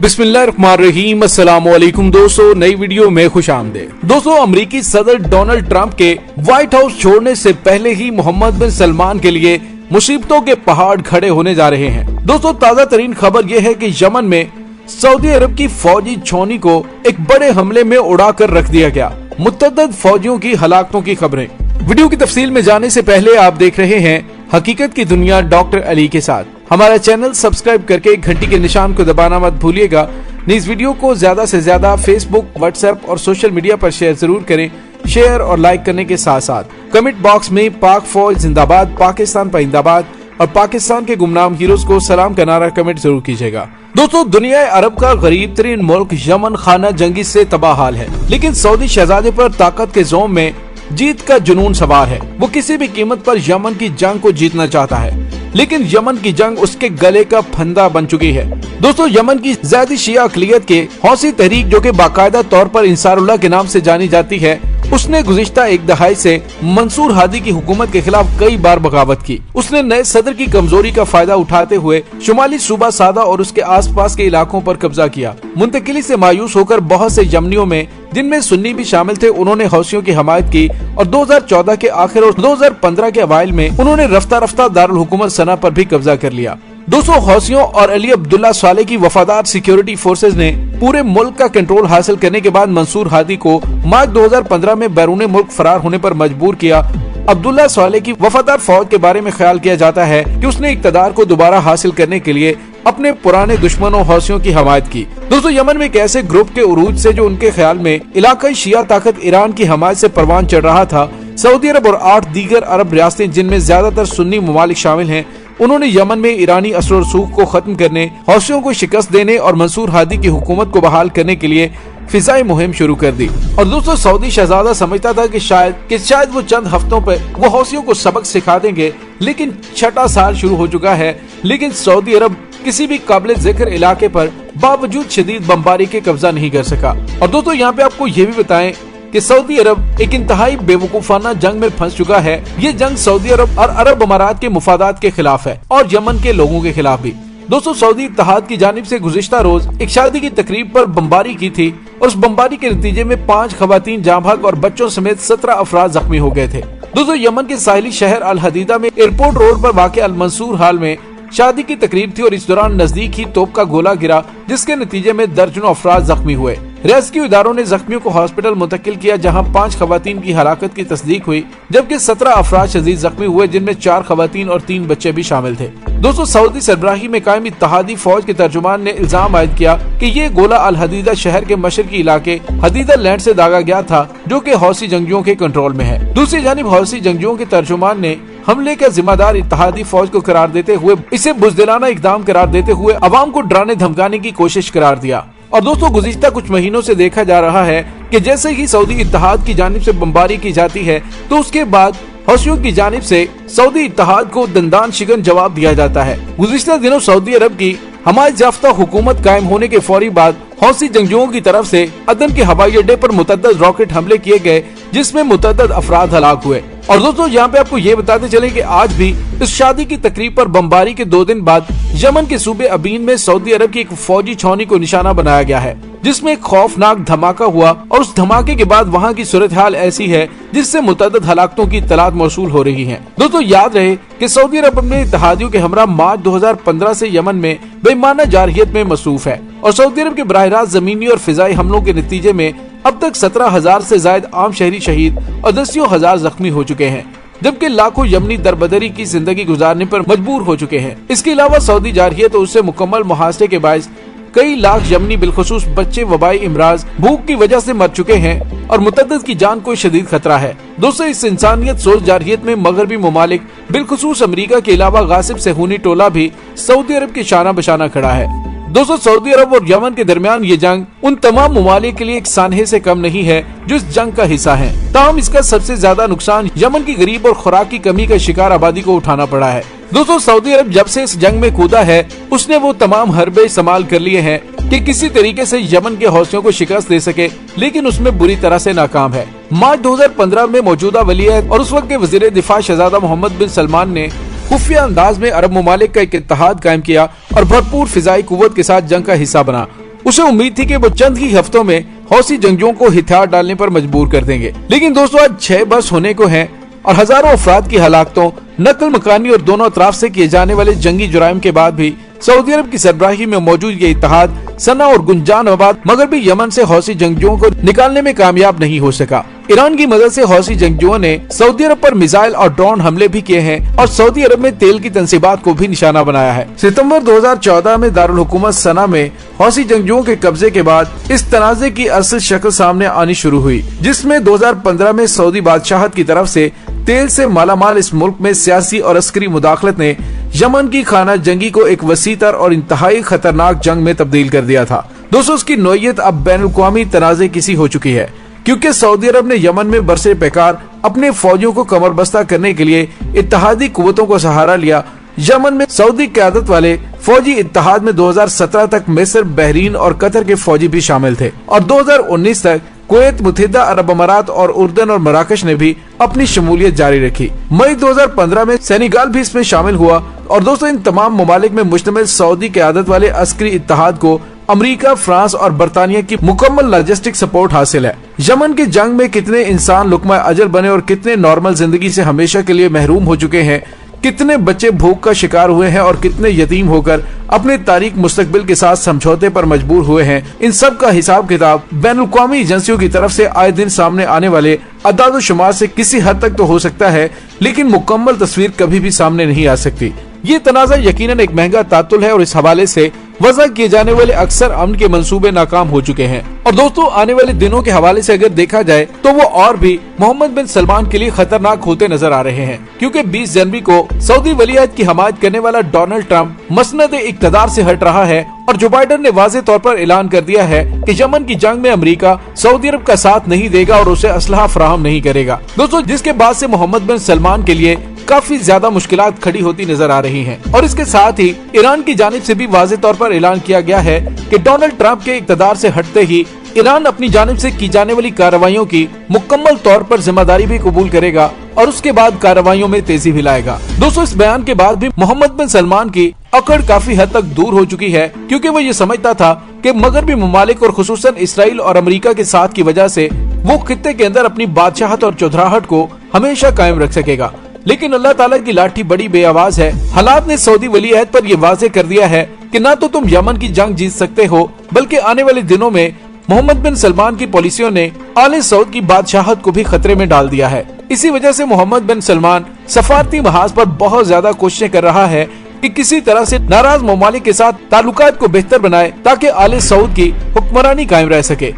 बिस्मिल्लाहिर्रहमानिर्रहीम। अस्सलाम वालेकुम दोस्तों, नई वीडियो में खुश आमदीद। दोस्तों, अमेरिकी सदर डोनाल्ड ट्रंप के व्हाइट हाउस छोड़ने से पहले ही मोहम्मद बिन सलमान के लिए मुसीबतों के पहाड़ खड़े होने जा रहे हैं। दोस्तों, ताजा तरीन खबर यह है कि यमन में सऊदी अरब की फौजी छावनी को एक बड़े हमले में उड़ाकर रख दिया गया। मुतअद्दिद फौजियों की हलाकतों की खबरें। वीडियो की तफसील में जाने से पहले आप देख रहे हैं हकीकत की दुनिया डॉक्टर अली के साथ। हमारा चैनल सब्सक्राइब करके घंटी के निशान को दबाना मत भूलिएगा। इस वीडियो को ज्यादा से ज्यादा फेसबुक, व्हाट्सएप और सोशल मीडिया पर शेयर जरूर करें। शेयर और लाइक करने के साथ साथ कमेंट बॉक्स में पाक फौज जिंदाबाद, पाकिस्तान पाइंदाबाद और पाकिस्तान के गुमनाम हीरोज को सलाम का नारा कमेंट जरूर कीजिएगा। दोस्तों, दुनिया अरब का गरीब तरीन मुल्क यमन खाना जंगी से तबाह हाल है, लेकिन सऊदी शहजादे पर ताकत के जोम में जीत का जुनून सवार है। वो किसी भी कीमत पर यमन की जंग को जीतना चाहता है, लेकिन यमन की जंग उसके गले का फंदा बन चुकी है। दोस्तों, यमन की ज़्यादा शिया अक़लियत के हौसी तहरीक, जो कि बाकायदा तौर पर इंसारुल्लाह के नाम से जानी जाती है, उसने गुज़िश्ता एक दहाई से मंसूर हादी की हुकूमत के खिलाफ कई बार बगावत की। उसने नए सदर की कमजोरी का फायदा उठाते हुए शुमाली सूबा सादा और उसके आसपास के इलाकों पर कब्जा किया। मुंतकिली से मायूस होकर बहुत से यमनियों में, जिनमें सुन्नी भी शामिल थे, उन्होंने हौसियों की हमायत की और 2014 के आखिर और 2015 के अवाइल में उन्होंने रफ्ता रफ्ता दारुल हुकूमत सना पर भी कब्जा कर लिया। दोस्तों, हौसियों और अली अब्दुल्ला साले की वफादार सिक्योरिटी फोर्सेज ने पूरे मुल्क का कंट्रोल हासिल करने के बाद मंसूर हादी को मार्च 2015 में बैरून मुल्क फरार होने पर मजबूर किया। अब्दुल्ला साले की वफादार फौज के बारे में ख्याल किया जाता है कि उसने इक़्तिदार को दोबारा हासिल करने के लिए अपने पुराने दुश्मनों हौसियों की हमायत की। दोस्तों, यमन में एक ऐसे ग्रुप के उरूज से जो उनके ख्याल में इलाकाई शिया ताकत ईरान की हमायत से परवान चढ़ रहा था, सऊदी अरब और 8 दीगर अरब रियासतें, जिनमें ज्यादातर सुन्नी ममालिक शामिल हैं, उन्होंने यमन में ईरानी असर और सूख को खत्म करने, हौसियों को शिकस्त देने और मंसूर हादी की हुकूमत को बहाल करने के लिए फिजाई मुहिम शुरू कर दी। और दोस्तों, सऊदी शहजादा समझता था कि शायद वो चंद हफ्तों पर वो हौसियों को सबक सिखा देंगे, लेकिन छठा साल शुरू हो चुका है, लेकिन सऊदी अरब किसी भी काबिल जिक्र इलाके पर बावजूद शदीद बमबारी के कब्जा नहीं कर सका। और दोस्तों, यहाँ पे आपको ये भी बताएं कि सऊदी अरब एक इंतहाई बेवकूफाना जंग में फंस चुका है। ये जंग सऊदी अरब और अरब अमारात के मुफादात के खिलाफ है और यमन के लोगों के खिलाफ भी। दोस्तों, सऊदी इत्तेहाद की जानिब से गुज़िश्ता रोज एक शादी की तकरीब पर बमबारी की थी और उस बमबारी के नतीजे में 5 खवातीन जाँ भाग और बच्चों समेत 17 अफराद जख्मी हो गए थे। दोस्तों, यमन के साहिली शहर अल हदीदा में एयरपोर्ट रोड पर वाक़ अल मंसूर हाल में शादी की तकरीब थी और इस दौरान नजदीक ही तोप का गोला गिरा, जिसके नतीजे में दर्जनों अफराद जख्मी हुए। रेस्क्यू इदारों ने जख्मियों को हॉस्पिटल मुंतकिल किया, जहां 5 खवातीन की हलाकत की तस्दीक हुई, जबकि 17 अफराद शदीद जख्मी हुए, जिनमें 4 खवातीन और 3 बच्चे भी शामिल थे। दोस्तों, सऊदी सरबराही में कायम इत्तेहादी फौज के तर्जुमान ने इल्जाम आयद किया कि ये गोला अल हदीदा शहर के मशरकी इलाके हदीदा लैंड से दागा गया था, जो कि हौसी जंगियों के कंट्रोल में है। दूसरी जानिब हौसी जंगियों के तर्जुमान ने हमले का जिम्मेदार इत्तेहादी फौज को करार देते हुए इसे बुज़दिलाना इकदाम करार देते हुए अवाम को डराने धमकाने की कोशिश करार दिया। और दोस्तों, गुज़िश्ता कुछ महीनों से देखा जा रहा है कि जैसे ही सऊदी इत्तेहाद की जानिब से बमबारी की जाती है, तो उसके बाद हौसियों की जानिब से सऊदी इत्तेहाद को दंदान शिकन जवाब दिया जाता है। गुज़िश्ता दिनों सऊदी अरब की हमायत याफ्ता हुकूमत कायम होने के फौरी बाद हौसी जंगियों की तरफ से अदन के हवाई अड्डे पर मुतअद्दिद रॉकेट हमले किए गए, जिसमें मुतअद्दिद अफराद हलाक हुए। और दोस्तों, यहाँ पे आपको ये बताते चले कि आज भी इस शादी की तकरीब पर बमबारी के 2 दिन बाद यमन के सूबे अबीन में सऊदी अरब की एक फौजी छावनी को निशाना बनाया गया है, जिसमें एक खौफनाक धमाका हुआ और उस धमाके के बाद वहाँ की सूरत हाल ऐसी है जिससे मुतअद्दिद हलाकतों की इत्तलात मौसूल हो रही हैं। दोस्तों, याद रहे कि सऊदी अरब अपने इत्तेहादियों के हमरा मार्च 2015 से यमन में बेईमाना जारहियत में मसरूफ है और सऊदी अरब के बराह रास्त जमीनी और फिजाई हमलों के नतीजे में अब तक 17,000 से ज्यादा आम शहरी शहीद और दसियों हजार जख्मी हो चुके हैं, जबकि लाखों यमनी दरबदरी की जिंदगी गुजारने पर मजबूर हो चुके हैं। इसके अलावा सऊदी जारहियत और उससे मुकम्मल मुहासरे के बायस कई लाख यमनी बिलखुसूस बच्चे वबाई इमराज भूख की वजह से मर चुके हैं और मुतअद्दिद की जान को शदीद खतरा है। दोस्तों, इस इंसानियत सोच जारहियत में मगरबी ममालिक बिलखुसूस अमरीका के अलावा गासिब सेहूनी टोला भी सऊदी अरब के शाना बशाना खड़ा है। दोस्तों, सऊदी अरब और यमन के दरमियान ये जंग उन तमाम ममालिक के लिए एक सानहे से कम नहीं है जो इस जंग का हिस्सा है। ताहम इसका सबसे ज्यादा नुकसान यमन की गरीब और खुराक की कमी का शिकार आबादी को उठाना पड़ा है। दोस्तों, सऊदी अरब जब से इस जंग में कूदा है, उसने वो तमाम हरबे इस्तेमाल कर लिए हैं कि किसी तरीके से यमन के हौसियों को शिकस्त दे सके, लेकिन उसमें बुरी तरह से नाकाम है। मार्च 2015 में मौजूदा वलीअहद और उस वक्त के वजीर दिफा शहजादा मोहम्मद बिन सलमान ने खुफिया अंदाज में अरब ममालिक का एक इत्तेहाद कायम किया और भरपूर फिजाई कुव्वत के साथ जंग का हिस्सा बना। उसे उम्मीद थी कि वो चंद ही हफ्तों में हौसी जंगजुओं को हथियार डालने पर मजबूर कर देंगे। लेकिन दोस्तों आज 6 बरस होने को हैं और हजारों अफराद की हलाकतों, नकल मकानी और दोनों अतराफ से किए जाने वाले जंगी जुराइम के बाद भी सऊदी अरब की सरबराही में मौजूद ये इत्तेहाद सना और गुंजानाबाद मगरबी यमन से हौसी जंगजुओं को निकालने में कामयाब नहीं हो सका। ईरान की मदद से हौसी जंगजुओं ने सऊदी अरब पर मिसाइल और ड्रोन हमले भी किए हैं और सऊदी अरब में तेल की तंसीबात को भी निशाना बनाया है। सितंबर 2014 में दारुल हुकूमत सना में हौसी जंगजुओं के कब्जे के बाद इस तनाज़े की असल शक्ल सामने आनी शुरू हुई, जिसमें 2015 में सऊदी बादशाहत की तरफ से तेल से मालामाल इस मुल्क में सियासी और अस्करी मुदाखलत ने यमन की खाना जंगी को एक वसीतर और इंतहाई खतरनाक जंग में तब्दील कर दिया था। दोस्तों उसकी नोयत अब बैनुल-अक़वामी तनाज़े किसी हो चुकी है, क्योंकि सऊदी अरब ने यमन में बरसे पैकार अपने फौजियों को कमरबस्ता करने के लिए इत्तेहादी कुव्वतों को सहारा लिया। यमन में सऊदी क़यादत वाले फौजी इत्तेहाद में 2017 तक मिस्र, बहरीन और कतर के फौजी भी शामिल थे और 2019 तक कुवैत, मुत्तहिदा अरब अमारात और उर्दन और मराकश ने भी अपनी शमूलियत जारी रखी। मई 2015 में सेनेगाल भी इसमें शामिल हुआ और दोस्तों इन तमाम ममालिक में मुश्तमिल सऊदी क़यादत वाले अस्करी इत्तेहाद को अमेरिका, फ्रांस और बरतानिया की मुकम्मल लॉजिस्टिक सपोर्ट हासिल है। यमन की जंग में कितने इंसान लुकमा अजर बने और कितने नॉर्मल जिंदगी से हमेशा के लिए महरूम हो चुके हैं, कितने बच्चे भूख का शिकार हुए हैं और कितने यतीम होकर अपने तारीख मुस्तकबिल के साथ समझौते पर मजबूर हुए हैं, इन सब का हिसाब किताब बैनुल-अक़वामी एजेंसियों की तरफ से आए दिन सामने आने वाले अदाद शुमार से किसी हद तक तो हो सकता है, लेकिन मुकम्मल तस्वीर कभी भी सामने नहीं आ सकती। ये तनाज़ा यकीनन एक महंगा तातुल है और इस हवाले से वज़ा किए जाने वाले अक्सर अमन के मंसूबे नाकाम हो चुके हैं। और दोस्तों आने वाले दिनों के हवाले से अगर देखा जाए तो वो और भी मोहम्मद बिन सलमान के लिए खतरनाक होते नजर आ रहे हैं, क्योंकि 20 जनवरी को सऊदी वलीअहद की हमायत करने वाला डोनाल्ड ट्रंप मसनद इक़्तिदार से हट रहा है और जो बाइडन ने वाज़ेह तौर पर ऐलान कर दिया है कि यमन की जंग में अमेरिका सऊदी अरब का साथ नहीं देगा और उसे असलहा फराहम नहीं करेगा। दोस्तों जिसके बाद से मोहम्मद बिन सलमान के लिए काफी ज्यादा मुश्किलात खड़ी होती नजर आ रही हैं और इसके साथ ही ईरान की जानिब से भी वाज़ेह तौर पर ऐलान किया गया है कि डोनाल्ड ट्रंप के इक़्तिदार से हटते ही ईरान अपनी जानिब से की जाने वाली कार्रवाइयों की मुकम्मल तौर पर जिम्मेदारी भी कबूल करेगा और उसके बाद कार्रवाइयों में तेजी भी लाएगा। दोस्तों इस बयान के बाद भी मोहम्मद बिन सलमान की अकड़ काफी हद तक दूर हो चुकी है, क्योंकि वो ये समझता था कि मगरबी ममालिक और खुसूसन इसराइल और अमेरिका के साथ की वजह से वो खित्ते के अंदर अपनी बादशाहत और चौधराहट को हमेशा कायम रख सकेगा। लेकिन अल्लाह ताला की लाठी बड़ी बेआवाज है। हालात ने सऊदी वलीअहद पर यह वाज़ेह कर दिया है कि न तो तुम यमन की जंग जीत सकते हो, बल्कि आने वाले दिनों में मोहम्मद बिन सलमान की पॉलिसियों ने आले सऊद की बादशाहत को भी खतरे में डाल दिया है। इसी वजह से मोहम्मद बिन सलमान सफारती महाज पर बहुत ज्यादा कोशिशें कर रहा है कि किसी तरह से नाराज ममालिक के साथ ताल्लुकात को बेहतर बनाए ताकि आले सऊद की हुक्मरानी कायम रह सके।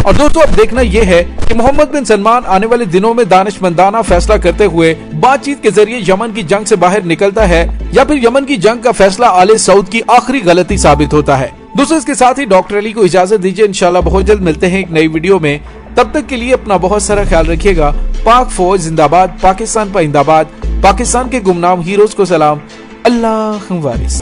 और दोस्तों अब देखना यह है कि मोहम्मद बिन सलमान आने वाले दिनों में दानिशमंदाना फैसला करते हुए बातचीत के जरिए यमन की जंग से बाहर निकलता है या फिर यमन की जंग का फैसला आले सऊद की आखिरी गलती साबित होता है। दोस्तों इसके साथ ही डॉक्टर अली को इजाजत दीजिए, इंशाल्लाह बहुत जल्द मिलते हैं एक नई वीडियो में। तब तक के लिए अपना बहुत सारा ख्याल रखिएगा। पाक फौज जिंदाबाद, पाकिस्तान पाइंदाबाद, पाकिस्तान के गुमनाम हीरोज को सलाम। अल्लाह वारिस।